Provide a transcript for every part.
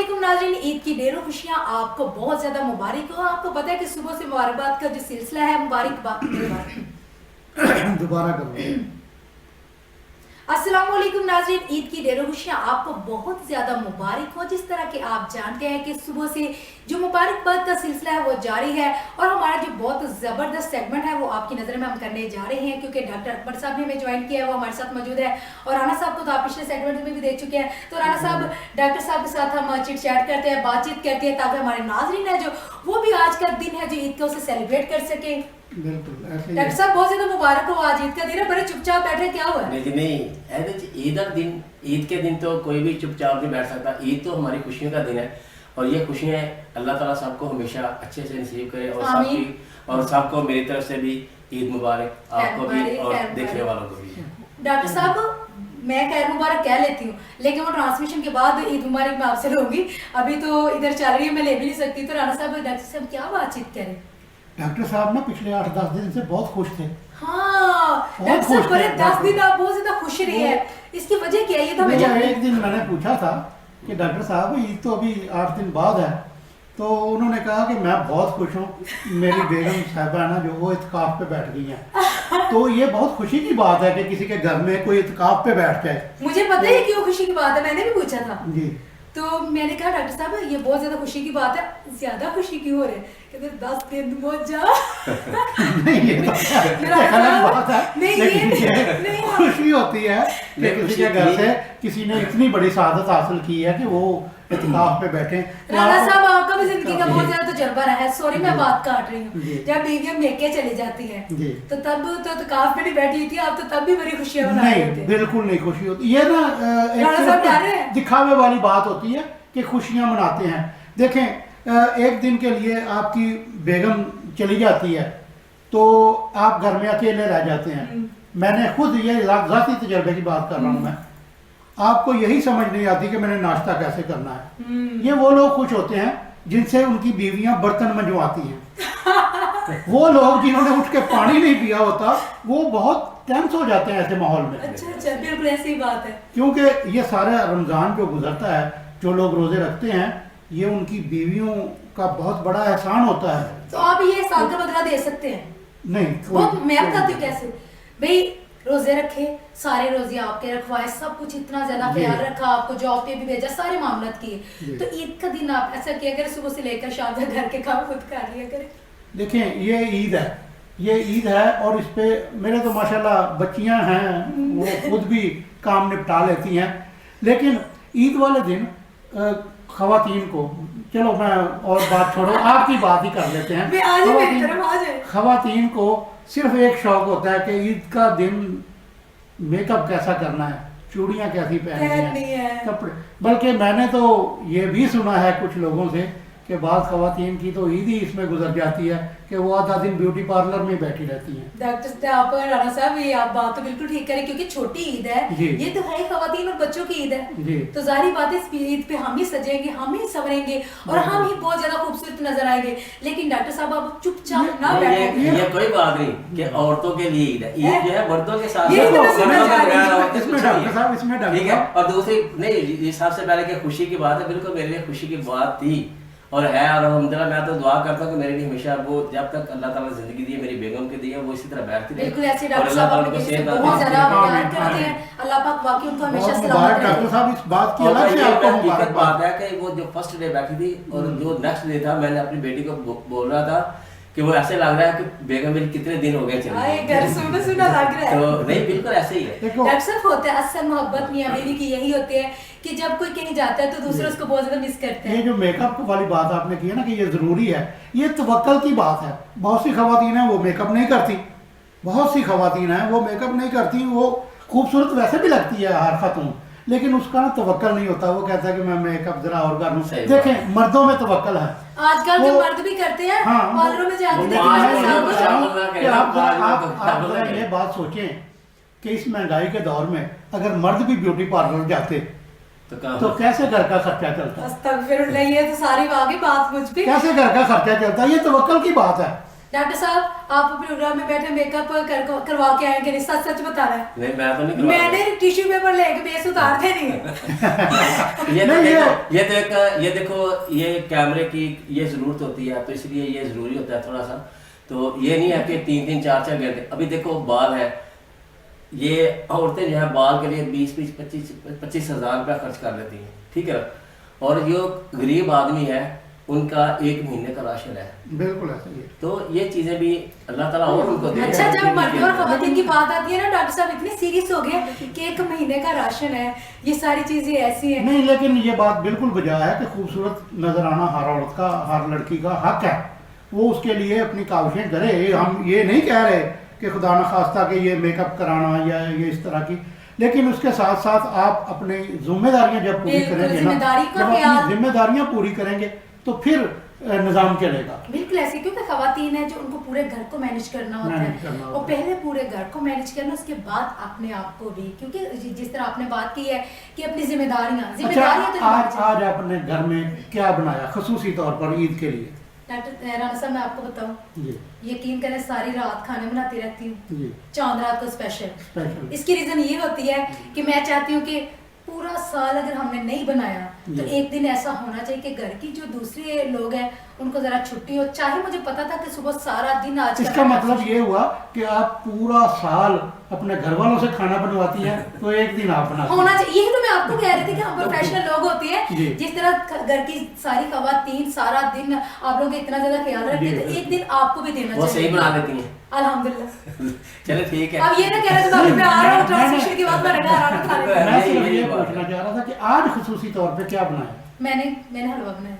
अस्सलामुअलैकुम नाज़रीन, ईद की ढेरों खुशियाँ आपको बहुत ज़्यादा मुबारक हो। आपको पता है कि सुबह से मुबारकबाद का जो सिलसिला है, मुबारकबाद दोबारा करो। अस्सलामुअलैकुम नाज़रीन, ईद की ढेरों खुशियाँ आपको बहुत ज़्यादा मुबारक हो। जिस तरह के आप जानते हैं कि सुबह से जो मुबारकबाद का सिलसिला है वो जारी है और हमारा जो बहुत ज़बरदस्त सेगमेंट है वो आपकी नज़र में हम करने जा रहे हैं, क्योंकि डॉक्टर अकबर साहब ने हमें ज्वाइन किया है, वो हमारे साथ मौजूद है। और राना साहब को तो आप पिछले सेगमेंट में भी देख चुके हैं। तो राना साहब, डॉक्टर साहब के साथ हम चिट चैट करते हैं, बातचीत करते हैं, ताकि हमारे नाज़रीन है जो वो भी आज का दिन है जो ईद का उसे सेलिब्रेट कर सके। बिल्कुल ऐसे ही डॉक्टर साहब, बहुत ज्यादा मुबारक हो, आज ईद का दिन है, बड़े चुपचाप बैठे, क्या हुआ? नहीं, ईद के दिन तो कोई भी चुपचाप नहीं बैठ सकता। ईद तो हमारी खुशियों का दिन है और ये खुशियाँ अल्लाह ताला सबको हमेशा अच्छे से नसीब करे और सबको मेरी तरफ से भी ईद मुबारक, आपको भी और देखने वालों को भी। डॉक्टर साहब, मैं खैर मुबारक कह लेती हूँ, लेकिन वो ट्रांसमिशन के बाद ईद मुबारक मैं आपसे लूंगी। अभी तो इधर चल रही है, मैं ले भी नहीं सकती। तो राना साहब, डॉक्टर साहब क्या बातचीत करें? डॉक्टर साहब ना पिछले 8-10 दिन से बहुत खुश थे। हाँ डॉक्टर साहब, पूरे 10 दिन आप बहुत ज्यादा खुश रही है, इसकी वजह क्या है ये तो हमें जानना है। एक दिन मैंने पूछा था कि डॉक्टर साहब ईद तो अभी 8 दिन बाद है, तो उन्होंने कहा कि मैं बहुत खुश हूँ, मेरी बेगम साहिबा है ना जो वो इत्काफ पे बैठ गई हैं। तो ये बहुत खुशी की बात है कि किसी के घर में कोई इत्काफ पे बैठ जाए। मुझे पता है क्यों खुशी की बात है, मैंने भी पूछा था जी। तो मैंने कहा डॉक्टर साहब ये बहुत ज्यादा खुशी की बात है, ज्यादा खुशी क्यों हो रही है? कहते 10 दिन मौज जा। नहीं ये तो अलग बात है, लेकिन ये खुशी होती है कि किसी के घर से किसी ने इतनी बड़ी शहादत हासिल की है कि वो इत्काफ पे बैठे। राणा साहब, आपका भी जिंदगी का बहुत ज्यादा तजुर्बा रहा है। सॉरी मैं बात काट रही हूँ। जब बीवियां मेके चली जाती है तो तब तो इत्काफ पे नहीं बैठी हुई थी आप, तो तब भी बड़ी खुशियां मना रहे थे। नहीं, बिल्कुल नहीं खुशी होती। ये ना एक दिखावे वाली बात होती है कि खुशियां मनाते हैं। देखें, एक दिन के लिए आपकी बेगम चली जाती है तो आप घर में अकेले रह जाते हैं। मैंने खुद ये ज़ाती तजर्बे की बात कर रहा हूँ मैं। आपको यही समझ नहीं आती कि मैंने नाश्ता कैसे करना है। ये वो लोग खुश होते हैं जिनसे उनकी बीवियां बर्तन मंजवाती हैं। वो लोग जिन्होंने उठ के पानी नहीं पिया होता वो बहुत टेंस हो जाते हैं ऐसे माहौल में। अच्छा, बिल्कुल ऐसी बात है। क्योंकि ये सारा रमजान जो गुजरता है, जो लोग रोजे रखते हैं, ये उनकी बीवियों का बहुत बड़ा एहसान होता है। तो आप ये एहसान का बदला दे सकते हैं? नहीं, वो मैं बताती हूँ कैसे। भाई रोजे रखे, सारे रोजे आपके रखवाए, सब कुछ इतना ज्यादा ख्याल रखा, आपको जॉब पे भी भेजा, सारे मामलात किए, तो ईद का दिन आप ऐसा किया करें, सुबह से लेकर शाम तक घर के काम खुद कर लिया करें। देखें, ये ईद है और इस पे मेरे तो माशाल्लाह बच्चियां हैं, वो खुद भी काम निपटा लेती हैं। लेकिन ईद वाले दिन खवातीन को, चलो मैं और बात छोड़ो, आपकी बात ही कर लेते हैं। खवातीन को सिर्फ एक शौक होता है कि ईद का दिन मेकअप कैसा करना है, चूड़ियां कैसी पहननी है, कपड़े। बल्कि मैंने तो ये भी सुना है कुछ लोगों से कि बाद खवातीन की तो ईद ही इसमें गुजर जाती है कि वो आधा दिन ब्यूटी पार्लर में बैठी रहती हैं। डॉक्टर आप राणा साहब, ये आप बात तो बिल्कुल ठीक करें, क्योंकि छोटी ईद है, ये तो है खवातीन और बच्चों की ईद है। तो जाहिर बात है इस ईद पे हम ही सजेंगे, हम ही संवरेंगे और हम ही बहुत ज्यादा खूबसूरत नजर आएंगे। लेकिन डॉक्टर साहब आप चुपचाप ना बैठेंगे। ये कोई बात नहीं कि औरतों के लिए ईद है, ईद जो है मर्दों के साथ ठीक है। और दूसरी नहीं, ये सबसे पहले कि खुशी की बात है, बिल्कुल मेरे लिए खुशी की बात थी और है। और अल्हम्दुलिल्लाह मैं तो दुआ करता हूँ कि मेरे लिए हमेशा वो, जब तक अल्लाह ताला जिंदगी दी है, मेरी बेगम की दी है, वो इसी तरह बैठती रहे। बिल्कुल ऐसे डॉक्टर साहब बहुत ज्यादा प्यार करते हैं, अल्लाह पाक वाकई उनको हमेशा सलामत रखे। डॉक्टर साहब इस बात की अलग से आपको मुबारक बात है कि वो जो फर्स्ट डे बैठी थी और जो नेक्स्ट डे था, मैंने अपनी बेटी को बोल रहा था कि वो ऐसे लग रहा है कि बेगम मेरी कितने दिन हो गए चली घर सुना लग रहा है। तो नहीं, बिल्कुल ऐसे ही है। डॉक्टर साहब होता है असल मोहब्बत मियां बीवी की यही होती है कि जब कोई कहीं जाता है तो दूसरे उसको बहुत ज्यादा मिस करते हैं। ये जो मेकअप वाली बात आपने की है ना कि ये जरूरी है, ये तवक्कल की बात है। बहुत सी खवातीन हैं वो मेकअप नहीं करती, बहुत सी खवातीन हैं वो मेकअप नहीं करती, वो खूबसूरत वैसे भी लगती है हर खातून, लेकिन उसका ना तवक्कल नहीं होता। वो कहता है कि मैं मेकअप जरा और कर लूं। देखें, मर्दों में तवक्कल है, आजकल जो मर्द भी करते हैं पार्लरों में जाके आप ये बात सोचें कि इस महंगाई के दौर में अगर मर्द भी ब्यूटी पार्लर जाते तो कैसे घर का खर्चा चलता? अस्तगफिरुल्लाह, ये तो सारी आगे बात मुझ पे, कैसे घर का खर्चा चलता? ये तवक्कल की बात है डॉक्टर साहब आप प्रोग्राम में बैठे मेकअप करवा के आए कि नहीं, सच सच बता रहा है? नहीं मैं तो नहीं करवा मैंने टिश्यू पेपर लेके बेस उतारते नहीं है। ये देखो ये कैमरे की ये जरूरत होती है, तो इसलिए ये जरूरी होता है थोड़ा सा। तो ये नहीं है कि 3-3 4-4 घंटे। अभी देखो बाल है, ये औरतें जो है बाल के लिए 20-25 हज़ार रुपया खर्च कर लेती हैं, ठीक है। और जो गरीब आदमी है उनका 1 महीने का राशन है। बिल्कुल ऐसा ही है। तो ये चीजें भी अल्लाह ताला और उनको दे। अच्छा, जब मर्द और खवातीन की बात आती है ना डॉक्टर साहब, इतनी सीरियस हो गए कि 1 महीने का राशन है, ये सारी चीजें ऐसी हैं। नहीं, लेकिन ये बात बिल्कुल बजा है कि खूबसूरत नजर आना हर औरत का, हर लड़की का हक है। वो उसके लिए अपनी काविशें करे। हम ये नहीं कह रहे कि खुदा न खास्ता कि ये मेकअप कराना या ये इस तरह की, लेकिन उसके साथ साथ आप अपनी जिम्मेदारियां जब पूरी बिल्कुल, करेंगे ना, जिम्मेदारी का जब ख्याल- अपनी जिम्मेदारियां पूरी करेंगे तो फिर निज़ाम चलेगा। बिल्कुल ऐसे, क्योंकि खवातीन है जो उनको पूरे घर को मैनेज करना होता मैनेज करना है, होता और पहले पूरे घर को मैनेज करना, उसके बाद अपने आप को भी, क्योंकि जिस तरह आपने बात की है कि अपनी जिम्मेदारियां तो अच्छा, निभानी चाहिए। आज आपने घर में क्या बनाया खसूसी तौर पर ईद के लिए? डॉक्टर राणा साहब मैं आपको बताऊं, जी यकीन करें सारी रात खाने बनाती रहती हूँ, जी चांद रात को स्पेशल। स्पेशल। इसकी रीजन ये होती है कि मैं चाहती हूँ कि पूरा साल अगर हमने नहीं बनाया तो जी। एक दिन ऐसा होना चाहिए कि घर की जो दूसरे लोग हैं उनको जरा छुट्टी हो। चाहे मुझे पता था कि सुबह सारा दिन आज इसका मतलब ये हुआ कि आप पूरा साल अपने घर वालों से खाना बनवाती हैं, तो एक दिन आप बनाती हैं। होना चाहिए। यही तो मैं आपको कह रही थी कि हम प्रोफेशनल लोग होते हैं, जी। जिस तरह घर की सारी खवातीन सारा दिन आप लोग इतना ज्यादा ख्याल रखते हैं, तो जी। एक दिन आपको भी देना वो चाहिए। सही बना देती हैं। अल्हम्दुलिल्लाह। चलो ठीक है। अब ये ना कह रहे थे मैं आ रहा हूँ ट्रांसलेशन के बाद मैं घर आ रहा हूँ खाने को। मैं सिर्फ यही ये बात है। पूछना चाह रहा था कि आज खसूसी तौर पे क्या बनाया? मैंने हलवा बनाया।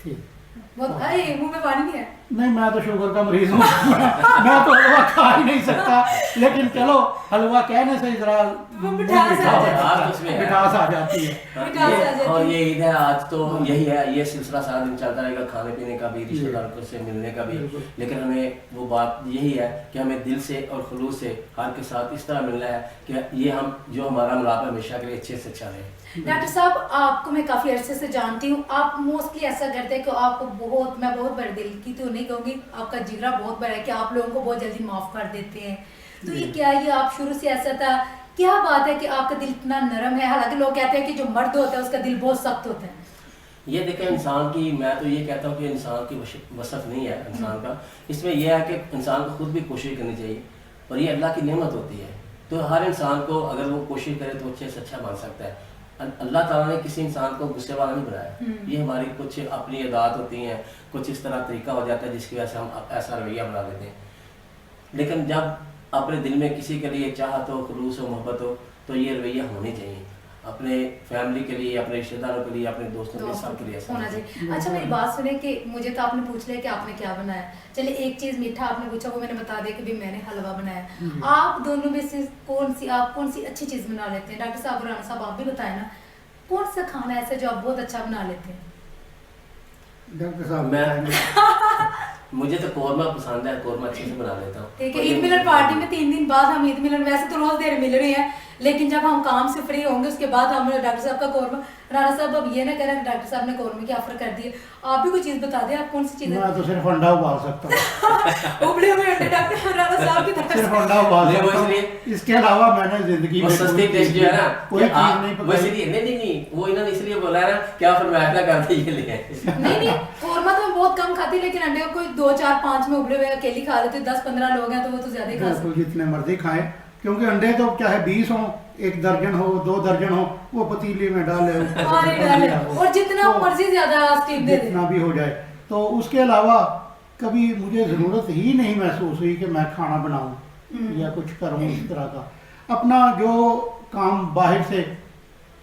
ठीक। बहुत अरे मुंह में पानी नहीं है। नहीं, मैं तो शुगर का मरीज हूँ। मैं तो हलवा खा ही नहीं सकता, लेकिन चलो हलवा कहने से जरा वो मिठास आ जाती है। मिठास उसमें है। मिठास आ जाती है। मिठास आ जाती और है। ये ईद है आज, तो यही है, ये सिलसिला सारा दिन चलता रहेगा, खाने पीने का भी, रिश्तेदारों से मिलने का भी। बिल्कुल। लेकिन हमें वो बात यही है कि हमें दिल से और खुलूस से हर के साथ इस तरह मिलना है कि ये हम जो हमारा मिलाप है हमेशा के लिए अच्छे से अच्छा रहे। डॉक्टर साहब आपको मैं काफी अरसे से जानती हूँ, आप मोस्टली ऐसा करते हैं कि आपको बहुत, मैं बहुत बड़े दिल की तो नहीं कहूँगी, आपका जिगरा बहुत बड़ा है कि आप लोगों को बहुत जल्दी माफ कर देते हैं। तो ये क्या, ये आप शुरू से ऐसा था? क्या बात है कि आपका दिल इतना नरम है? हालांकि लोग कहते हैं कि जो मर्द होता है उसका दिल बहुत सख्त होता है। ये देखें इंसान की, मैं तो ये कहता हूँ कि इंसान की वसफ नहीं है इंसान का। इसमें यह है कि इंसान को खुद भी कोशिश करनी चाहिए, और ये अल्लाह की नेमत होती है। तो हर इंसान को अगर वो कोशिश करे तो अच्छे से अच्छा बन सकता है। अल्लाह ताला ने किसी इंसान को गुस्से वाला नहीं बनाया। ये हमारी कुछ अपनी अदात होती हैं, कुछ इस तरह तरीका हो जाता है जिसकी वजह से हम ऐसा रवैया बना लेते हैं। लेकिन जब अपने दिल में किसी के लिए चाहत हो, खुलूस हो, मोहब्बत हो, तो ये रवैया होनी चाहिए अपने फैमिली के लिए, अपने रिश्तेदारों के लिए, अपने दोस्तों के लिए, सब के लिए ऐसा होना चाहिए। अच्छा मेरी बात सुने कि मुझे तो आपने पूछ लिया कि आपने क्या बनाया। चलिए एक चीज मीठा आपने पूछा, वो मैंने बता दिया कि भी मैंने हलवा बनाया। आप दोनों में से कौन सी अच्छी चीज बना लेते हैं? डॉक्टर साहब, राणा साहब आप भी बताएं ना, कौन सा खाना ऐसा जो आप बहुत अच्छा बना लेते हैं? डॉक्टर साहब, मुझे तो कौरमा पसंद है, कौरमा अच्छे से बना लेता हूँ। ठीक है, ईद मिलन पार्टी में 3 दिन बाद हम ईद मिलन, वैसे तो रोज देर मिल रही है, लेकिन जब हम काम से फ्री होंगे उसके बाद हम डॉक्टर साहब का कौरमा। राणा साहब अब ये ना करें कि डॉक्टर साहब ने कौरमे की ऑफर कर दी, आप भी कोई चीज बता दें, आप कौन सी चीज? मैं तो सिर्फ अंडा उबाल सकता हूँ। उबले हुए अंडे डॉक्टर राणा साहब की तरफ सिर्फ से। अंडा उबाल नहीं, वो सकता हूँ। इसलिए- इसके अलावा मैंने जिंदगी वो में सस्ती डिश जो है ना, कोई कि चीज आप- नहीं वो पकाई। इसलिए नहीं, वो इन्होंने इसलिए बोला है ना कि आप फरमाइश ना करते ये लिए। नहीं कौरमा तो मैं बहुत कम खाती, लेकिन अंडे को कोई 2 4 5 में उबले हुए अकेली खा लेती हूँ। 10-15 लोग हैं तो वो तो ज्यादा ही खा सकते बिल्कुल जितने मर्जी खाएं, क्योंकि अंडे तो चाहे 20 हो, 1 दर्जन हो, 2 दर्जन हो, वो पतीली में डाले ऊपर से और ढक डाले, दिया हो। और जितना तो मर्जी ज्यादा स्टीम दे दे। जितना भी हो जाए। तो उसके अलावा कभी मुझे ज़रूरत ही नहीं महसूस हुई कि मैं खाना बनाऊं या कुछ करूं इस तरह का। अपना जो काम बाहर से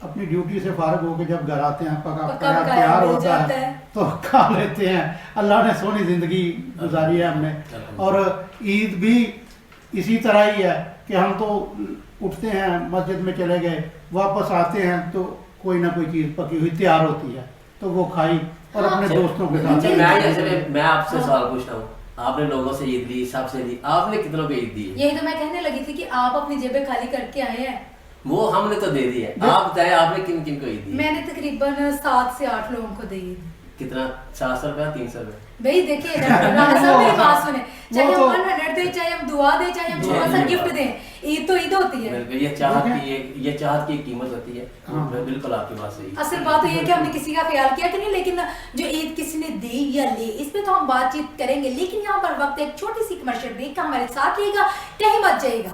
अपनी ड्यूटी से फारग होकर जब घर आते हैं, पका पका पकाया पकाया तैयार मिल होता जाता है है। तो खा लेते हैं। अल्लाह ने सोनी ज़िंदगी गुजारी है हमने। और ईद भी इसी तरह ही है कि हम तो उठते हैं, मस्जिद में चले गए, वापस आते हैं तो कोई ना कोई चीज़ पकी हुई तैयार होती है, तो वो खाई और अपने दोस्तों के साथ। अच्छा, मैं आपसे सवाल पूछता हूँ, आपने लोगों से ईद ली, सबसे ली, आपने कितनों को ईद दी है? यही तो मैं कहने लगी थी कि आप अपनी जेबें खाली करके आए हैं। वो हमने तो दे दी है, आप बताएं आपने किन किन को ईद दी है? मैंने तकरीबन 7 से 8 लोगों को दी। कितना 400 रुपया 300 रुपये। भाई देखिए राणा साहब मेरी बात सुने, चाहे वो हम तो- 100 दें, चाहे हम दुआ दें, चाहे हम छोटा सा गिफ्ट दें, ईद तो ईद होती है। बिल्कुल, ये चाहत की कीमत होती है। हाँ। बिल्कुल आपकी बात सही है। असल बात तो ये है कि हमने किसी का ख्याल किया कि नहीं, लेकिन जो ईद किसी ने दी या ले, इस पे तो हम बातचीत करेंगे, लेकिन यहाँ पर वक्त एक छोटी सी कमर्शियल ब्रेक का, हमारे साथ रहेगा, कहीं मत जाइएगा।